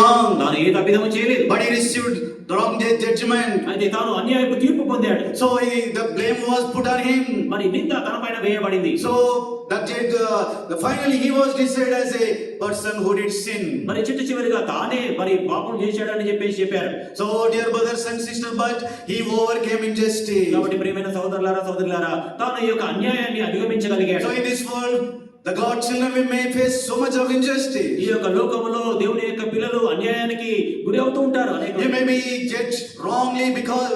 wrong. తాను ఏ తప్పిదము చేయలేదు, But he received the wrong judgment. అయితే తాను అన్యాయపు తీర్పు పొందాడు. So the blame was put on him. మరి నింద తన పైన వేయబడింది. So that finally he was decided as a person who did sin. మరి చివరిగా తానే మరి పాపం చేశాడని చెప్పారు. So dear brothers and sisters, but he overcame injustice. కాబట్టి ప్రియమైన సోదరులారా తాను ఈ యొక్క అన్యాయాన్ని అధిగమించగలిగాడు. So in this world the God children we may face so much of injustice. ఈ యొక్క లోకములో దేవుని యొక్క పిల్లలు అన్యాయానికి గురి అవుతూ ఉంటారు. You may be judged wrongly because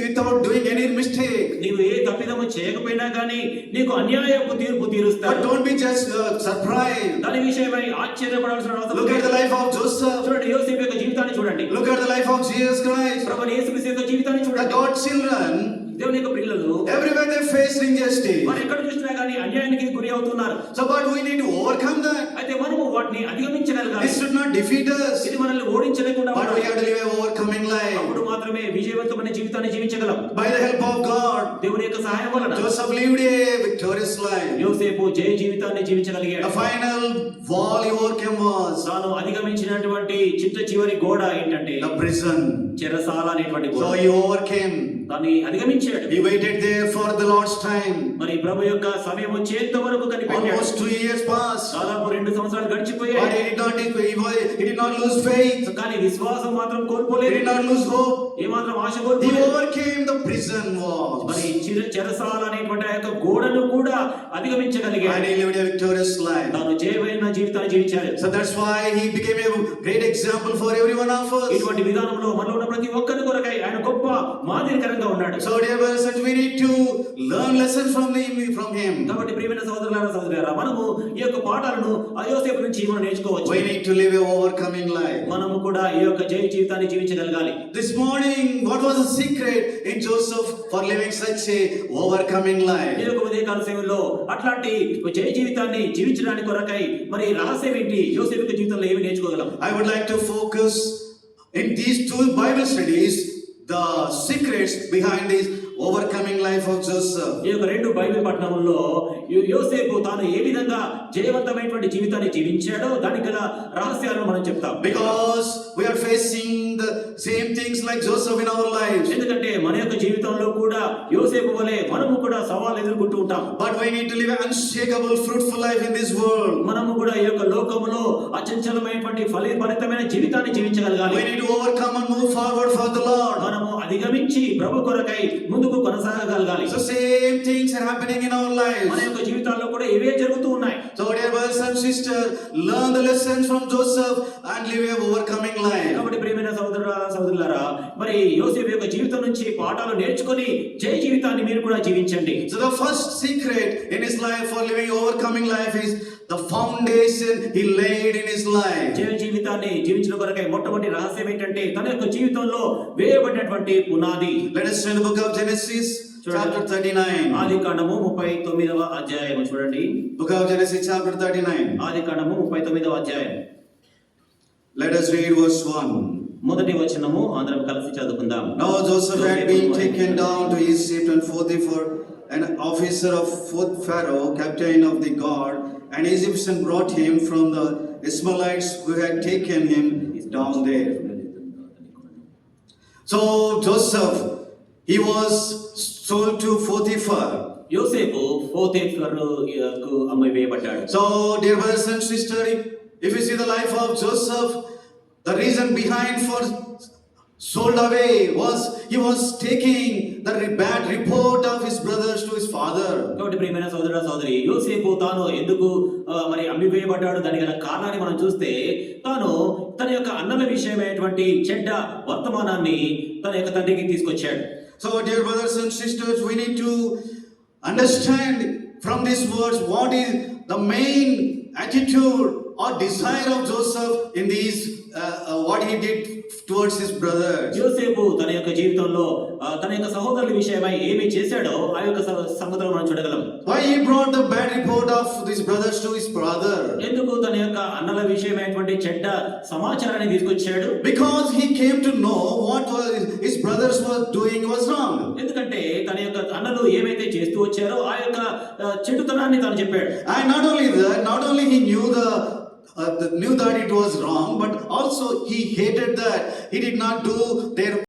without doing any mistake. నీవు ఏ తప్పిదము చేయకపోయినా గానీ నీకు అన్యాయపు తీర్పు తీరుస్తారు. But don't be just surprised. దాని విషయమై ఆశ్చర్యపడాల్సిన అవసరం లేదు. Look at the life of Joseph. చూడండి, యోసేపు యొక్క జీవితాన్ని చూడండి. Look at the life of Jesus Christ. ప్రభువైన యేసుక్రీస్తు యొక్క జీవితాన్ని The చూడండి. God children, దేవుని యొక్క పిల్లలు everywhere they face injustice. మరి ఎక్కడ చూసినా గానీ అన్యాయానికి గురి అవుతున్నారు. So but we need to overcome that. అయితే మనము వాటిని అధిగమించగలగాలి. This should not defeat us. ఇది మనల్ని ఓడించలేకుండా But we have to live a overcoming life. అప్పుడు మాత్రమే విజయవంతమైన జీవితాన్ని జీవించగలం. By the help of God, దేవుని యొక్క సహాయం వలన Joseph lived a victorious life. యోసేపు జయ జీవితాన్ని జీవించగలిగాడు. The final wall he overcame was తాను అధిగమించినటువంటి చివరి గోడ ఏంటంటే the prison. చెరసాల అనేటువంటి గోడ. So he overcame. దాన్ని అధిగమించాడు. He waited there for the Lord's time. మరి ప్రభు యొక్క సమయం వచ్చేంత వరకు కనిపెట్టాడు. Almost 2 years passed. దాదాపు 2 సంవత్సరాలు But గడిచిపోయాయి. he did not lose faith. కానీ విశ్వాసం మాత్రం He కోల్పోలేదు. did not lose hope. ఏమాత్రం ఆశ He కోల్పోలేదు. overcame the prison walls. మరి చెరసాల అనేటువంటి ఆ యొక్క గోడను కూడా అధిగమించగలిగాడు. And he lived a victorious life. తాను జయమైన జీవితాన్ని జీవించాడు. So that's why he became a great example for every one of us. ఇటువంటి విధానంలో మనలో ఉన్న ప్రతి ఒక్కరి కొరకై ఆయన గొప్ప మాదిరికరంగా ఉన్నాడు. So dear brothers, we need to learn lessons from him. కాబట్టి ప్రియమైన సోదరులారా మనము ఈ యొక్క పాఠాలను ఆ యోసేపు నుంచి మనం నేర్చుకోవచ్చు. We need to live a overcoming life. మనము కూడా ఈ యొక్క జయ జీవితాన్ని జీవించగలగాలి. This morning, what was the secret in Joseph for living such a overcoming life? ఈ యొక్క ఉదయకాల సమయంలో అట్లాంటి జయ జీవితాన్ని జీవించడానికి కొరకై మరి రహస్యం ఏంటి? యోసేపు యొక్క జీవితంలో ఏమి నేర్చుకోగలం? I would like to focus in these 2 Bible studies the secrets behind this overcoming life of Joseph. ఈ యొక్క 2 బైబిల్ పఠనముల్లో యోసేపు తాను ఏ విధంగా జయవంతమైనటువంటి జీవితాన్ని జీవించాడో దానికి గల రహస్యాలను మనం చెప్తాం. Because we are facing the same things like Joseph in our lives. ఎందుకంటే మన యొక్క జీవితంలో కూడా యోసేపు వలె మనము కూడా సవాలు ఎదుర్కొంటూ ఉంటాం. But we need to live an unshakable, fruitful life in this world. మనము కూడా ఈ యొక్క లోకములో అచంచలమైనటువంటి ఫలితమైన జీవితాన్ని జీవించగలగాలి. We need to overcome and move forward for the Lord. మనము అధిగమించి ప్రభు కొరకై ముందుకు కొనసాగగలగాలి. So same things are happening in our lives. మన యొక్క జీవితాల్లో కూడా ఇవే జరుగుతూ ఉన్నాయి. So dear brothers and sisters, learn the lessons from Joseph and live a overcoming life. కాబట్టి ప్రియమైన సోదరులారా మరి యోసేపు యొక్క జీవితం నుంచి పాఠాలు నేర్చుకొని జయ జీవితాన్ని మీరు కూడా జీవించండి. So the first secret in his life for living overcoming life is the foundation he laid in his life. జయ జీవితాన్ని జీవించడం కొరకై మొట్టమొదటి రహస్యం ఏంటంటే తన యొక్క జీవితంలో వేయబడినటువంటి పునాది. Let us read the book of Genesis chapter 39. ఆదికాండము 39వ అధ్యాయం చూడండి. Book of Genesis chapter 39. ఆదికాండము 39వ అధ్యాయం. Let us read verse 1. మొదటి వచనము అందరం కలిసి చదువుకుందాం. Now Joseph had been taken down to Egypt, and Potiphar, an officer of Pharaoh, captain of the guard, an Egyptian, brought him from the Ishmaelites who had taken him down there. So Joseph, he was sold to Potiphar. యోసేపు పోతీఫరుకు అమ్మివేయబడ్డాడు. So dear brothers and sisters, if you see the life of Joseph, the reason behind for sold away was he was taking the bad report of his brothers to his father. కాబట్టి ప్రియమైన సోదరి యోసేపు తాను ఎందుకు మరి అమ్మివేయబడ్డాడు దానికి గల కారణాన్ని మనం చూస్తే తాను తన యొక్క అన్నల విషయమైనటువంటి చెడ్డ వర్తమానాన్ని తన యొక్క తండ్రికి తీసుకొచ్చాడు. So dear brothers and sisters, we need to understand from these words what is the main attitude or desire of Joseph in these what he did towards his brothers. యోసేపు తన యొక్క జీవితంలో తన యొక్క సహోదరుల విషయమై ఏమి చేశాడో ఆ యొక్క సంగతులను మనం చూడగలం. Why he brought the bad report of these brothers to his brother? ఎందుకు తన యొక్క అన్నల విషయమైనటువంటి చెడ్డ సమాచారాన్ని తీసుకొచ్చాడు? Because he came to know what was his brothers were doing was wrong. ఎందుకంటే తన యొక్క అన్నలు ఏమైతే చేస్తూ వచ్చారో ఆ యొక్క చెడుతనాన్ని తాను చెప్పాడు. And not only that, not only he knew the knew that it was wrong, but also he hated that. He did not do their